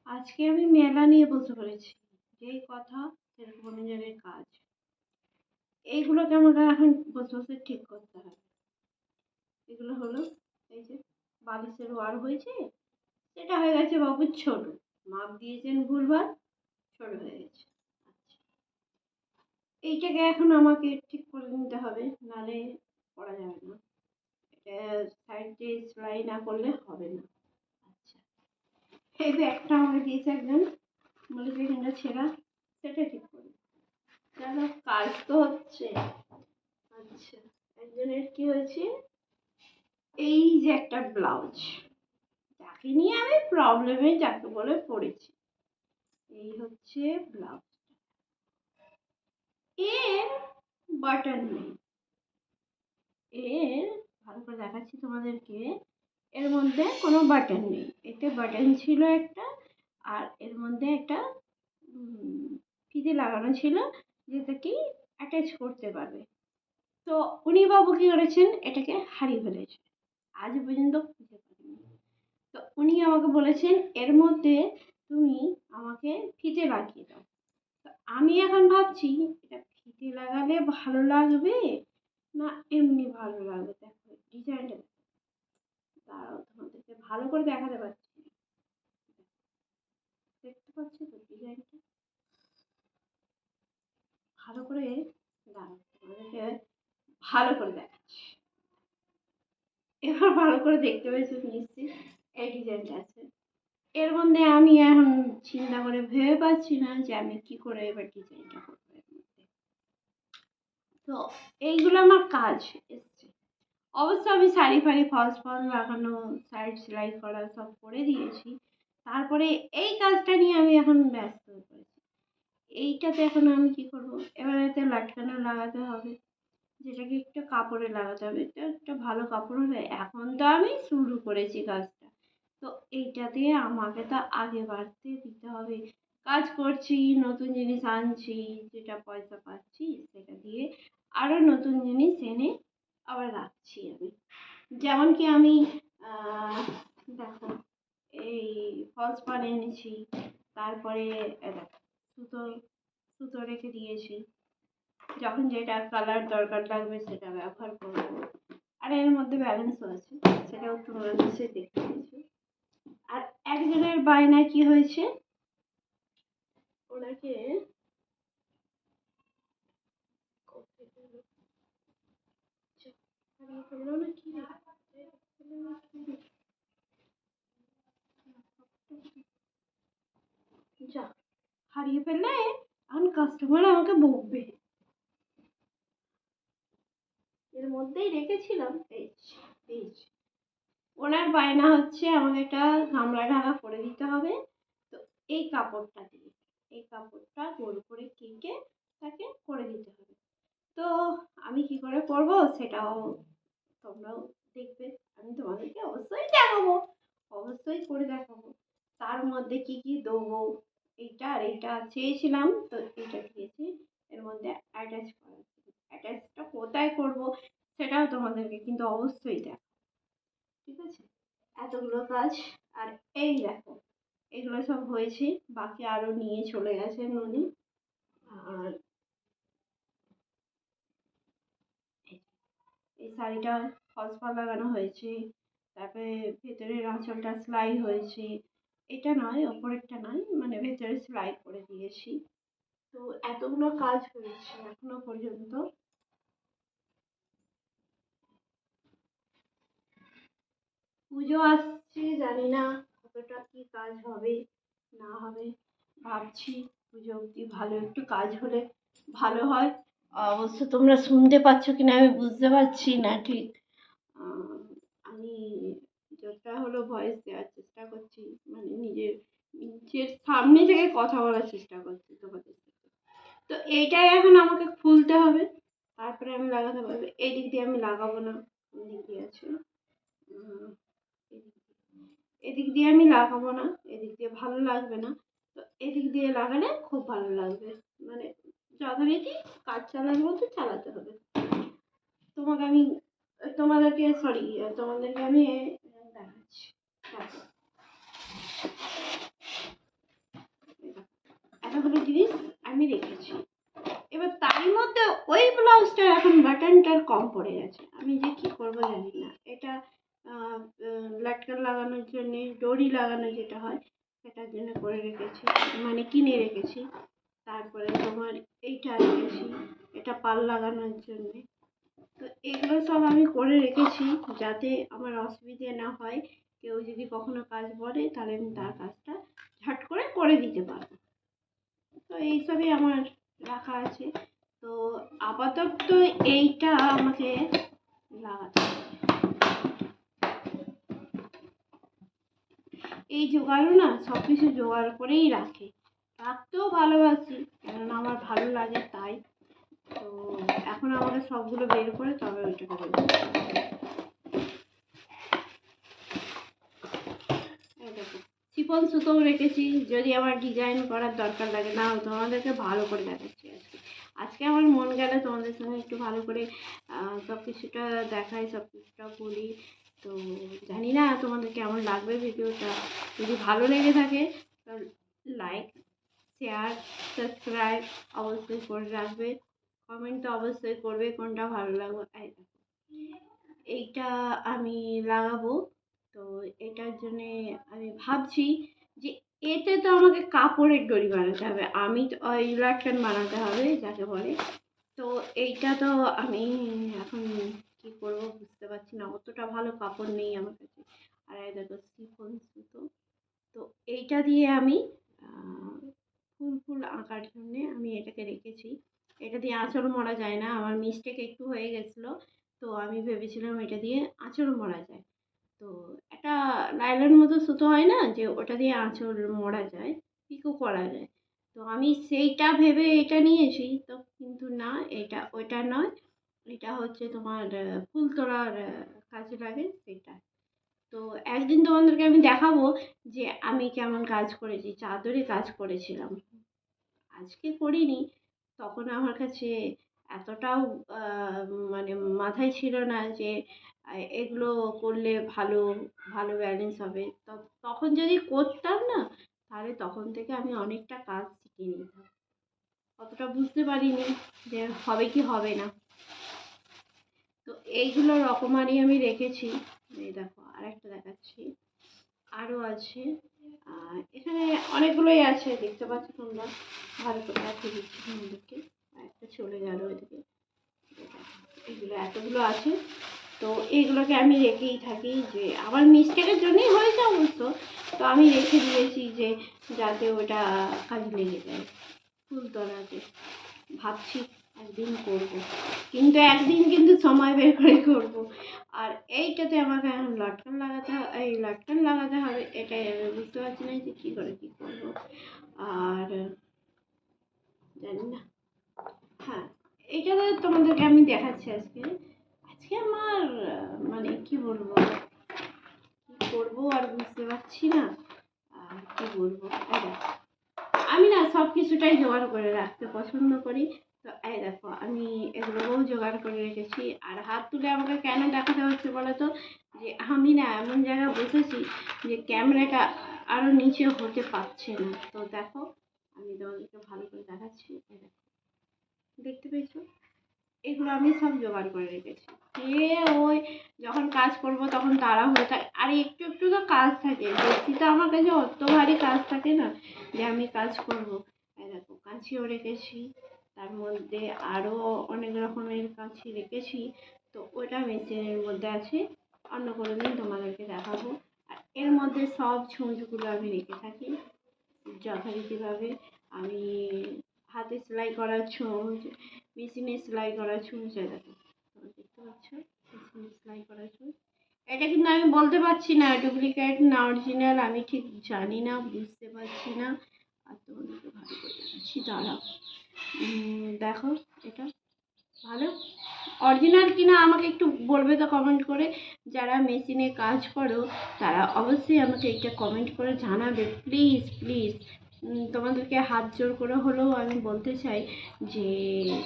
আজকে আমি মেলা নিয়ে বসে পড়েছি। যেই কথা সেরকম অনুযায়ী কাজ। এইগুলোকে আমাকে এখন বসে বসে ঠিক করতে হবে। এগুলো হলো এই যে বালিশের ওয়ার হয়েছে, সেটা হয়ে গেছে বাবুর ছোট। মাপ দিয়েছেন ভুলভাল, ছোট হয়ে গেছে। আচ্ছা, এইটাকে এখন আমাকে ঠিক করে নিতে হবে, নাহলে করা যাবে না। এটা সাইড দিয়ে সেলাই না করলে হবে না। আচ্ছা, এই ব্যাগটা আমাকে দিয়েছে একজন, বলেছে এখানটা ছেঁড়া, সেটা ঠিক করি। চলো, কাজ তো হচ্ছে। আচ্ছা, একজনের কি হয়েছে, এই যে একটা ব্লাউজ, যাকে নিয়ে আমি প্রবলেমে যাকে বলে পড়েছি, এই হচ্ছে ব্লাউজ। এর বাটন নেই। এর ভালো করে দেখাচ্ছি তোমাদেরকে, এর মধ্যে কোনো বাটন নেই। এতে বাটন ছিল একটা, আর এর মধ্যে একটা ফিতে লাগানো ছিল, যেটা কি অ্যাটাচ করতে পারবে। তো উনি বাবু কি করেছেন, এটাকে হারিয়ে ফেলেছে, আজ পর্যন্ত খুঁজে পাইনি। তো উনি আমাকে বলেছেন এর মধ্যে তুমি আমাকে ফিতে লাগিয়ে দাও। তো আমি এখন ভাবছি এটা ফিতে লাগালে ভালো লাগবে না এমনি ভালো লাগবে। দেখো ডিজাইনটা, দাঁড়াও তোমাদেরকে ভালো করে দেখাতে পারছি না। দেখতে পাচ্ছ তো ডিজাইনটা ভালো করে, দাঁড়াও তোমাদেরকে ভালো করে দেখাচ্ছি। এবার ভালো করে দেখতে পেয়েছো নিশ্চয়ই, এই ডিজাইনটা আছে। এর মধ্যে আমি এখন চিন্তা করে ভেবে পাচ্ছি না যে আমি কি করে এবার ডিজাইনটা করবো এর মধ্যে। তো এইগুলো আমার কাজ এসছে। অবশ্য আমি শাড়ি ফাড়ি ফলস ফল লাগানো, সাইড সেলাই করা সব করে দিয়েছি। তারপরে এই কাজটা নিয়ে আমি এখন ব্যস্ত হয়ে পড়েছি। এইটাতে এখন আমি কি করব, এবার এতে লাটকানো লাগাতে হবে, যেটাকে একটু কাপড়ে লাগাতে হবে। এটা একটা ভালো কাপড় হবে। এখন তো আমি শুরু করেছি কাজটা, তো এইটা দিয়ে আমাকে তো আগে বাড়তে দিতে হবে। কাজ করছি, নতুন জিনিস আনছি, যেটা পয়সা পাচ্ছি সেটা দিয়ে আরও নতুন জিনিস এনে আবার রাখছি আমি। যেমন কি আমি দেখো, এই ফলস পাড় এনেছি, তারপরে দেখো সুতো, সুতো রেখে দিয়েছি, যখন যেটা কালার দরকার লাগবে সেটা ব্যবহার করবো। আর এর মধ্যে ব্যালেন্সও আছে, সেটাও তোমরা নিশ্চয়ই দেখতে পেয়েছো। আর একজনের বায়না কি হয়েছে, ওনাকে যা হারিয়ে ফেললে এখন কাস্টমার আমাকে বকবে। এর মধ্যেই রেখেছিলাম, এই এই ওনার বায়না হচ্ছে আমাকে একটা গামলা ঢাকা করে দিতে হবে। তো এই কাপড়টা দিয়ে, এই কাপড়টা গোল করে কেটে তাকে করে দিতে হবে। তো আমি কি করে করব সেটাও তোমরাও দেখবে। আমি তোমাদেরকে অবশ্যই দেখাবো, অবশ্যই করে দেখাবো। তার মধ্যে কি কি দেবো, এইটা আর এইটা চেয়েছিলাম, তো এইটা দিয়েছি। এর মধ্যে অ্যাটাচ করা, অ্যাটাচটা কোথায় করব সেটাও তোমাদেরকে কিন্তু অবশ্যই দেখাবো। ঠিক আছে, এতগুলো কাজ। আর এই দেখো, এগুলো সব হয়েছে, বাকি আরো নিয়ে চলে গেছে উনি। আর এই শাড়িটা ফলস পাড় লাগানো হয়েছে, তারপরে ভেতরের আঁচলটা সেলাই হয়েছে। এটা নয়, ওপরেরটা নয়, মানে ভেতরে সেলাই করে দিয়েছি। তো এতগুলো কাজ হয়েছে এখনো পর্যন্ত। পুজো আসছে, জানি না কতটা কি কাজ হবে না হবে। ভাবছি পুজো অবধি ভালো একটু কাজ হলে ভালো হয়। অবশ্য তোমরা শুনতে পাচ্ছ কিনা আমি বুঝতে পারছি না ঠিক। আহ, আমি যতটা হলো ভয়েস দেওয়ার চেষ্টা করছি, মানে নিজের নিজের সামনে থেকে কথা বলার চেষ্টা করছি তোমাদের সাথে। তো এইটাই এখন আমাকে খুলতে হবে, তারপরে আমি লাগাতে পারবো। এই দিক দিয়ে আমি লাগাবো না, কোন দিক দিয়ে আছে, এদিক দিয়ে আমি লাগাবো না, এদিক দিয়ে ভালো লাগবে না। তো এদিক দিয়ে লাগালে খুব ভালো লাগবে, মানে যথারীতি কাজ চালানোর মতো চালাতে হবে। তোমাকে আমি তোমাদেরকে সরি তোমাদেরকে আমি দেখাচ্ছি। দেখো, বাটনটার কম পড়ে গেছে, আমি যে কী করবো জানি না। এটা লটকন লাগানোর জন্যে ডরি লাগানো যেটা হয় সেটার জন্য করে রেখেছি, মানে কিনে রেখেছি। তারপরে তোমার এইটা রেখেছি, এটা পাল লাগানোর জন্যে। তো এগুলো সব আমি করে রেখেছি যাতে আমার অসুবিধে না হয়। কেউ যদি কখনো কাজ বলে তাহলে আমি তার কাজটা ঝট করে করে দিতে পারবো। তো এইসবই আমার রাখা আছে। তো আপাতত এইটা আমাকে লাগাতে হবে। এই জোগাড়ও না সব কিছু জোগাড় করেই রাখতেও ভালোবাসি, কেননা আমার ভালো লাগে তাই। তো এখন আমাকে সবগুলো বের করে তবে ওইটাকে বের করতে হবে। এই দেখো শিফন সুতোও রেখেছি, যদি আমার ডিজাইন করার দরকার লাগে। না তোমাদেরকে ভালো করে দেখাচ্ছি আজকে আমার মন গেলে তোমাদের সঙ্গে একটু ভালো করে সব কিছুটা দেখাই, সব কিছুটা বলি। তো জানি না তোমাদের কেমন লাগবে ভিডিওটা। যদি ভালো লেগে থাকে লাইক, শেয়ার, সাবস্ক্রাইব অবশ্যই করে রাখবে। কমেন্ট তো অবশ্যই করবে কোনটা ভালো লাগবে। এইটা আমি লাগাবো। তো এটার জন্যে আমি ভাবছি যে এতে তো আমাকে কাপড়ের ডরি বানাতে হবে, আমি তো ওই লটকন বানাতে হবে যাকে বলে। তো এইটা তো আমি এখন কি করব বুঝতে পারছি না, অতটা ভালো কাপড় নেই আমার কাছে। আর এই দেখো শিফন সুতো। তো এইটা দিয়ে আমি ফুল ফুল আঁকার জন্যে আমি এটাকে রেখেছি। এটা দিয়ে আঁচড় মরা যায় না, আমার মিস্টেক একটু হয়ে গেছিলো। তো আমি ভেবেছিলাম এটা দিয়ে আঁচড় মরা যায়। তো একটা লাইলন মতো সুতো হয় না, যে ওটা দিয়ে আঁচড় মরা যায়, পিকো করা যায়। তো আমি সেইটা ভেবে এটা নিয়েছি, তো কিন্তু না, এটা ওইটা নয়। এটা হচ্ছে তোমার ফুল তোড়ার কাজে লাগে সেটা। তো একদিন তোমাদেরকে আমি দেখাবো যে আমি কেমন কাজ করেছি। চাদরে কাজ করেছিলাম, আজকে করিনি। তখন আমার কাছে এতটাও মানে মাথায় ছিল না যে এগুলো করলে ভালো ভালো ব্যালেন্স হবে। তখন যদি করতাম না, তাহলে তখন থেকে আমি অনেকটা কাজ শিখে নিতাম। অতটা বুঝতে পারিনি যে হবে কি হবে না। তো এইগুলো রকমারি আমি রেখেছি। এই দেখো আরেকটা দেখাচ্ছি, আরও আছে। এখানে অনেকগুলোই আছে, দেখতে পাচ্ছ তোমরা। ভালো করে দেখিয়ে দিচ্ছি তোমাদেরকে। একটা চলে গেল এদিকে। এগুলো এতগুলো আছে। তো এইগুলোকে আমি রেখেই থাকি, যে আমার মিস্টেকের জন্যই হয়েছে অবশ্য। তো আমি রেখে দিয়েছি যে যাতে ওটা কাজে লেগে যায়। ফুল তোলাতে ভাবছি একদিন করব, কিন্তু একদিন কিন্তু সময় বের করে করব। আর এইটাতে আমাকে এখন লটকন লাগাতে হবে। এটাই আমি বুঝতে পারছি না যে কী করে কী করবো। আর জানি না। হ্যাঁ, এইটাতে তোমাদেরকে আমি দেখাচ্ছি আজকে। আজকে আমার মানে কি বলবো, কি করবো আর বুঝতে পারছি না। আর কি বলবো, আমি না সব কিছুটাই জোগাড় করে রাখতে পছন্দ করি। তো এই দেখো আমি এগুলোও জোগাড় করে রেখেছি। আর হাত তুলে আমাকে কেন দেখাতে হচ্ছে বলো তো, যে আমি না এমন জায়গায় বসেছি যে ক্যামেরাটা আরও নিচে হতে পারছে না। তো দেখো আমি তোমাদেরকে ভালো করে দেখাচ্ছি। এই দেখো, দেখতে পেয়েছো? এগুলো আমি সব জোগাড় করে রেখেছি। ওই যখন কাজ করব তখন তাড়াহুড়ো থাকে, আর একটু একটু তো কাজ থাকে, বেশি তো আমার কাছে অত ভারী কাজ থাকে না যে আমি কাজ করব। এই দেখো কাঁচিও রেখেছি, তার মধ্যে আরও অনেক রকমের কাঁচি রেখেছি। তো ওটা মেশিনের মধ্যে আছে, অন্য কোনো দিন তোমাদেরকে দেখাবো। আর এর মধ্যে সব ছুঁচগুলো আমি রেখে থাকি যথারীতিভাবে। আমি হাতে সেলাই করা ছুঁচ, মেশিনে সেলাই করা ছুঁচ, দেখো দেখতে পাচ্ছ মেশিনে সেলাই করা ছুঁচ। এটা কিন্তু আমি বলতে পারছি না ডুপ্লিকেট না অরিজিনাল, আমি ঠিক জানি না, বুঝতে পারছি না। আর তোমাদেরকে ভালো করে দেখাচ্ছি, দাঁড়াও। দেখো এটা ভালো অরিজিনাল কিনা আমাকে একটু বলবে তো কমেন্ট করে। যারা মেশিনে কাজ করো তারা অবশ্যই আমাকে এটা কমেন্ট করে জানাবে, প্লিজ প্লিজ। তোমাদেরকে হাত জোর করে হলেও আমি বলতে চাই যে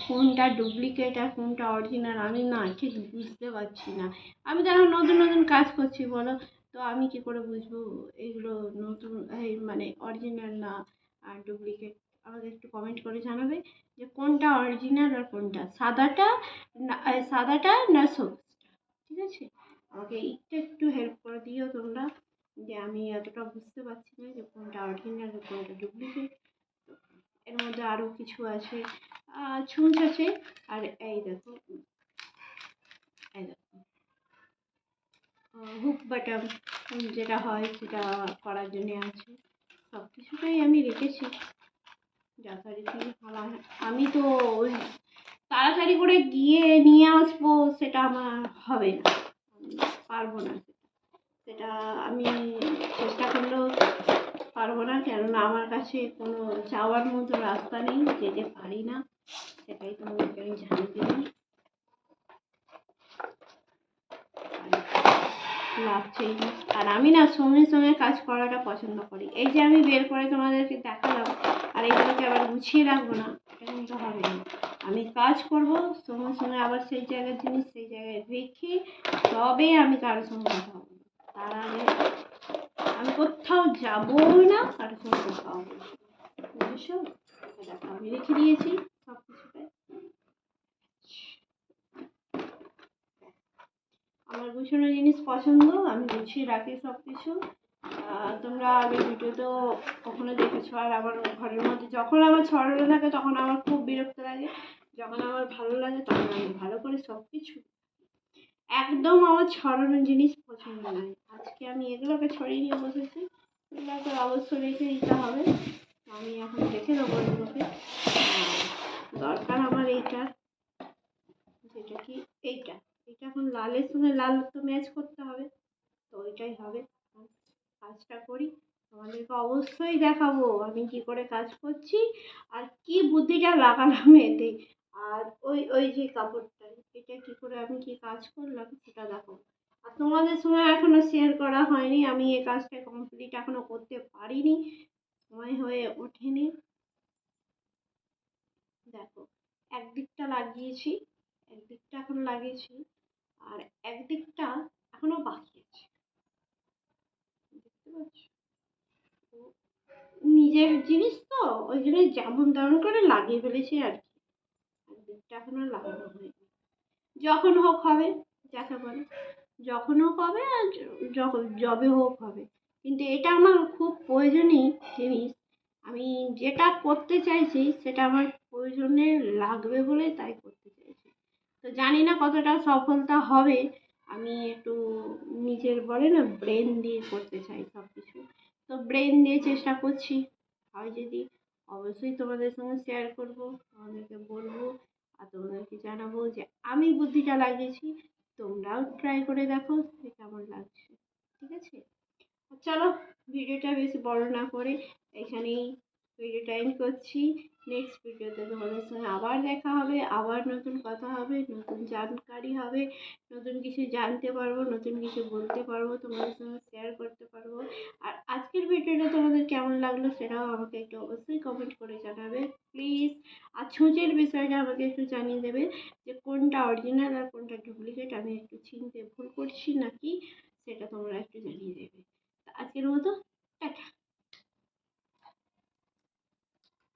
কোনটা ডুপ্লিকেট আর কোনটা অরিজিনাল আমি না ঠিক বুঝতে পারছি না। আমি তো এখন নতুন নতুন কাজ করছি বলো, তো আমি কি করে বুঝবো এগুলো নতুন এই মানে অরিজিনাল না আর ডুপ্লিকেট। আমাকে একটু কমেন্ট করে জানাবে যে কোনটা অরিজিনাল আর কোনটা সাদাটা না সবুজটা। ঠিক আছে, আমাকে একটু হেল্প করে দিও তোমরা, যে আমি এতটা বুঝতে পারছি না যে কোনটা অরিজিনাল আর কোনটা ডুপ্লিকেট। এর মধ্যে আরও কিছু আছে, ছুঁচ আছে, আর এই দেখো হুক বাটন যেটা হয় সেটা করার জন্য আছে। সব কিছুটাই আমি রেখেছি যথারীতি। আমি তো ওই তাড়াতাড়ি করে গিয়ে নিয়ে আসবো সেটা আমার হবে না, আমি পারবো না সেটা আমি চেষ্টা করলেও পারবো না, কেননা আমার কাছে কোনো যাওয়ার মতো রাস্তা নেই, যেতে পারি না, সেটাই তোমাদেরকে আমি জানিয়ে দিলাম। লাগছেই না, আর আমি না সঙ্গে সঙ্গে কাজ করাটা পছন্দ করি। এই যে আমি বের করে তোমাদেরকে দেখালাম আর এইগুলোকে আবার গুছিয়ে রাখবো না, এটা কিন্তু হবে না। আমি কাজ করব, সঙ্গে সঙ্গে আবার সেই জায়গার জিনিস সেই জায়গায় রেখে তবে আমি কারোর সঙ্গে কথা বলবো। তার আগে আমি কোথাও যাবোই না, কারোর সঙ্গে কথা বলবো। বুঝেছো? দেখো আমি রেখে দিয়েছি সব কিছুটাই। আমার গুছানো জিনিস পছন্দ, আমি গুছিয়ে রাখি সব কিছু। তোমরা আগের ভিডিওতেও কখনো দেখেছো। আর আমার ঘরের মধ্যে যখন আমার ছড়ানো থাকে তখন আমার খুব বিরক্ত লাগে, যখন আমার ভালো লাগে তখন আমি ভালো করে সব কিছু, একদম আমার ছড়ানো জিনিস পছন্দ নয়। আজকে আমি এগুলোকে ছড়িয়ে নিয়ে বসেছি, এগুলোকে অবশ্যই রেখে দিতে হবে। আমি এখন রেখে দেবো এগুলোকে। দরকার আমার এইটা, যেটা কি এইটা এখন লালের সঙ্গে লাল তো ম্যাচ করতে হবে, তো ওইটাই হবে। কাজটা করি, তোমাদেরকে অবশ্যই দেখাবো আমি কি করে কাজ করছি আর কি বুদ্ধিটা লাগালাম এতে। আর ওই ওই যে কাপড়টা, এটা কি করে আমি কি কাজ করলাম সেটা দেখো। আর তোমাদের সঙ্গে এখনো শেয়ার করা হয়নি, আমি এই কাজটা কমপ্লিট এখনো করতে পারিনি, সময় হয়ে ওঠেনি। দেখো একদিকটা লাগিয়েছি, একদিকটা এখন লাগিয়েছি, আর একদিকটা এখনো বাকি আছে, দেখতে পাচ্ছ? নিজের জিনিস তো ওই জন্য যেমন তেমন করে লাগিয়ে ফেলেছি আর কি, একদিকটা এখনো লাগানো হয়নি। যখন হোক হবে, যাকে বলে যখন হোক হবে, আর যখন যবে হোক হবে। কিন্তু এটা আমার খুব প্রয়োজনীয় জিনিস, আমি যেটা করতে চাইছি সেটা আমার প্রয়োজনে লাগবে বলে তাই করতে চাইছি। তো জানি না কতটা সফলতা হবে, আমি একটু নিজের বলে না ব্রেন দিয়ে করতে চাই সব কিছু, তো ব্রেন দিয়ে চেষ্টা করছি। হয় যদি অবশ্যই তোমাদের সঙ্গে শেয়ার করব, তোমাদেরকে বলবো, আর তোমাদেরকে জানাবো যে আমি বুদ্ধিটা লাগিয়েছি, তোমরাও ট্রাই করে দেখো যে কেমন লাগছে। ঠিক আছে, চলো ভিডিওটা বেশি বড় না করে এখানেই ভিডিওটা এন্ড করছি। নেক্সট ভিডিওতে তোমাদের সঙ্গে আবার দেখা হবে, আবার নতুন কথা হবে, নতুন জানকারি হবে, নতুন কিছু জানতে পারবো, নতুন কিছু বলতে পারবো, তোমাদের সঙ্গে শেয়ার করতে পারবো। আর আজকের ভিডিওটা তোমাদের কেমন লাগলো সেটাও আমাকে একটু অবশ্যই কমেন্ট করে জানাবে প্লিজ। আর ছুঁচের বিষয়টা আমাকে একটু জানিয়ে দেবে যে কোনটা অরিজিনাল আর কোনটা ডুপ্লিকেট, আমি একটু চিনতে ভুল করছি নাকি সেটা তোমরা একটু জানিয়ে দেবে। আজকের মতো টাটা।